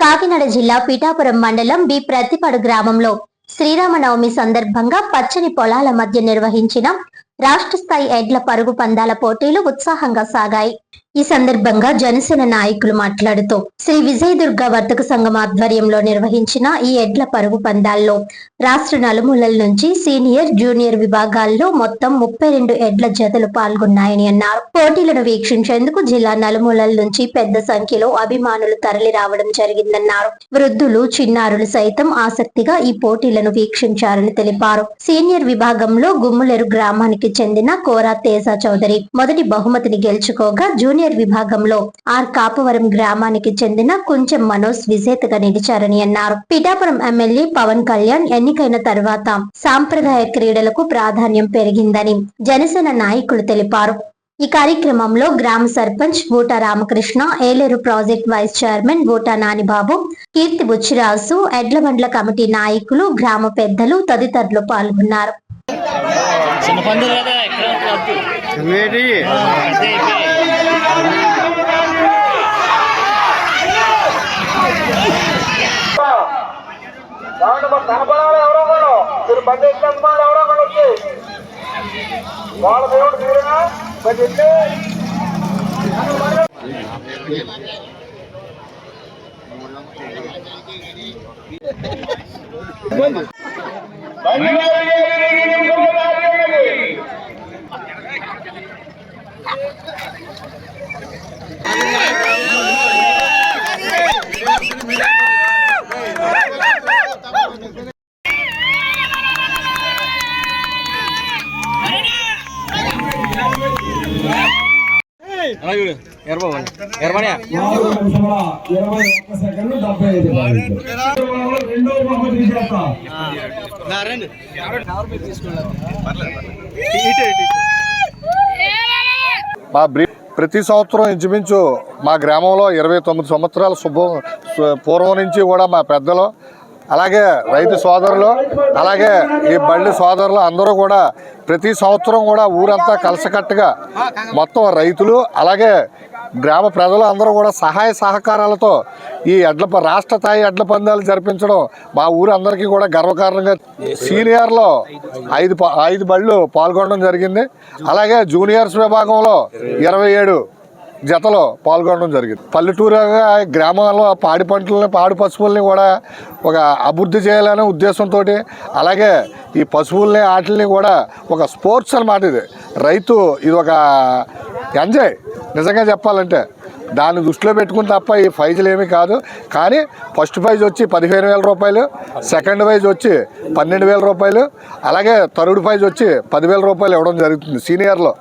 కాకినాడ జిల్లా పిఠాపురం మండలం బి ప్రతిపాడు గ్రామంలో శ్రీరామనవమి సందర్భంగా పచ్చని పొలాల మధ్య నిర్వహించిన రాష్ట్ర స్థాయి ఎడ్ల పరుగు పందాల పోటీలు ఉత్సాహంగా సాగాయి. ఈ సందర్భంగా జనసేన నాయకులు మాట్లాడుతూ శ్రీ విజయదుర్గ వర్తక సంఘం ఆధ్వర్యంలో నిర్వహించిన ఈ ఎడ్ల పరుగు పందాల్లో రాష్ట్ర నలుమూలల నుంచి సీనియర్, జూనియర్ విభాగాల్లో మొత్తం 32 ఎడ్ల జతలు పాల్గొన్నాయని అన్నారు. పోటీలను వీక్షించేందుకు జిల్లా నలుమూలల నుంచి పెద్ద సంఖ్యలో అభిమానులు తరలి రావడం జరిగిందన్నారు. వృద్ధులు, చిన్నారులు సైతం ఆసక్తిగా ఈ పోటీలను వీక్షించారని తెలిపారు. సీనియర్ విభాగంలో గుమ్ములేరు గ్రామానికి చెందిన కోరా తేజ చౌదరి మొదటి బహుమతిని గెలుచుకోగా, జూనియర్ విభాగంలో ఆర్ కాపవరం గ్రామానికి చెందిన కుంచెం మనోజ్ విజేతగా నిలిచారని అన్నారు. పిఠాపురం ఎమ్మెల్యే పవన్ కళ్యాణ్ ఎన్నికైన తర్వాత సాంప్రదాయ క్రీడలకు ప్రాధాన్యం పెరిగిందని జనసేన నాయకులు తెలిపారు. ఈ కార్యక్రమంలో గ్రామ sarpanch Boota Ramakrishna, Eleru project vice chairman Boota Nanibabu, Keerthi Buchiraju, ఎడ్లబండ్ల కమిటీ నాయకులు, గ్రామ పెద్దలు తదితరులు పాల్గొన్నారు. ప్రతి సంవత్సరం ఇంచుమించు మా గ్రామంలో 29 సంవత్సరాల పూర్వం నుంచి కూడా మా పెద్దలు, అలాగే రైతు సోదరులు, అలాగే ఈ బళ్ళి సోదరులు అందరూ కూడా ప్రతి సంవత్సరం కూడా ఊరంతా కలిసికట్టుగా మొత్తం రైతులు, అలాగే గ్రామ ప్రజలు అందరూ కూడా సహాయ సహకారాలతో ఈ రాష్ట్ర స్థాయి ఎడ్ల పందాలు జరిపించడం మా ఊరు అందరికీ కూడా గర్వకారణంగా. సీనియర్లో 5 బళ్ళు పాల్గొనడం జరిగింది. అలాగే జూనియర్స్ విభాగంలో 27 జతలో పాల్గొనడం జరిగింది. పల్లెటూరుగా గ్రామాల్లో పాడి పంటలని, పాడి పశువుల్ని కూడా ఒక అభివృద్ధి చేయాలనే ఉద్దేశంతో, అలాగే ఈ పశువుల్ని వాటిని కూడా ఒక స్పోర్ట్స్ అన్నమాట. ఇది రైతు, ఇది ఒక ఎంజాయ్. నిజంగా చెప్పాలంటే దాన్ని దృష్టిలో పెట్టుకుని తప్ప ఈ ప్రైజులు ఏమీ కాదు. కానీ ఫస్ట్ ప్రైజ్ వచ్చి 15,000 రూపాయలు, సెకండ్ ప్రైజ్ వచ్చి 12,000 రూపాయలు, అలాగే థర్డ్ ప్రైజ్ వచ్చి 10,000 రూపాయలు ఇవ్వడం జరుగుతుంది సీనియర్లో.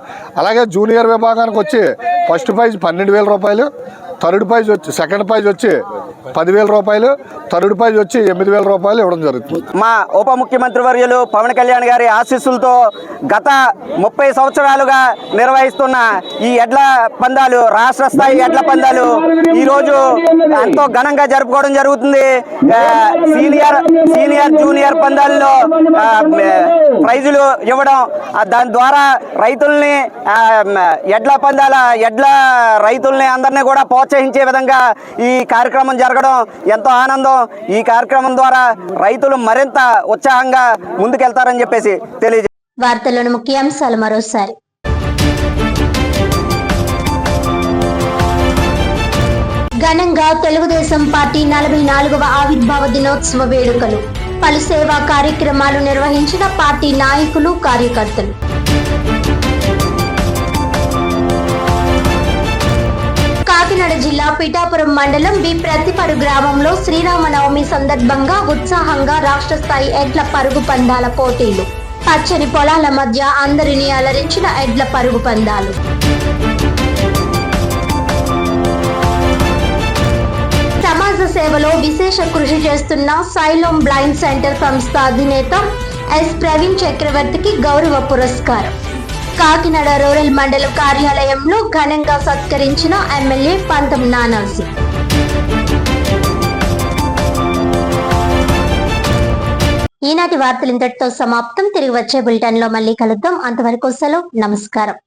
అలాగే జూనియర్ విభాగానికి వచ్చి ఫస్ట్ ప్రైజ్ 12,000 రూపాయలు, థర్డ్ ప్రైజ్ వచ్చి సెకండ్ ప్రైజ్ వచ్చి 10,000 రూపాయలు, థర్డ్ ప్రైజ్ వచ్చి 8,000 రూపాయలు ఇవ్వడం జరుగుతుంది. మా ఉప ముఖ్యమంత్రి వర్యులు పవన్ కళ్యాణ్ గారి ఆశీస్సులతో గత 30 సంవత్సరాలుగా నిర్వహిస్తున్న ఈ ఎడ్ల పందాలు, రాష్ట్ర స్థాయి ఎడ్ల పందాలు ఈరోజు ఎంతో ఘనంగా జరుపుకోవడం జరుగుతుంది. సీనియర్ జూనియర్ పందాల్లో ప్రైజులు ఇవ్వడం, దాని ద్వారా రైతుల్ని ఎడ్ల రైతుల్ని అందరినీ కూడా ప్రోత్సహించే విధంగా ఈ కార్యక్రమం జరగడం ఎంతో ఆనందం. ఈ కార్యక్రమం ద్వారా రైతులు మరింత ఉత్సాహంగా ముందుకెళ్తారని చెప్పేసి తెలియజేస్తారు. వార్తల్లోని ముఖ్యాంశాలు మరోసారి. ఘనంగా తెలుగుదేశం పార్టీ 44వ ఆవిర్భావ దినోత్సవ వేడుకలు, పలు సేవా కార్యక్రమాలు నిర్వహించిన పార్టీ నాయకులు, కార్యకర్తలు. కాకినాడ జిల్లా పిఠాపురం మండలం బి ప్రతిపాడు గ్రామంలో శ్రీరామనవమి సందర్భంగా ఉత్సాహంగా రాష్ట్ర స్థాయి ఎడ్ల పరుగు పందాల పోటీలు, పచ్చని పొలాల మధ్య అందరినీ అలరించిన ఎడ్ల పరుగు పందాలు. సమాజ సేవలో విశేష కృషి చేస్తున్న సైలోమ్ బ్లైండ్ సెంటర్ సంస్థ అధినేత ఎస్ ప్రవీణ్ చక్రవర్తికి గౌరవ పురస్కారం. కాకినాడ రూరల్ మండలం కార్యాలయంలో ఘనంగా సత్కరించిన ఎమ్మెల్యే పంతం నానాజీ. ఈనాటి వార్తలు ఇంతటితో సమాప్తం. తిరిగి వచ్చే బులెటిన్ లో మళ్ళీ కలుద్దాం. అంతవరకు సెలవు. నమస్కారం.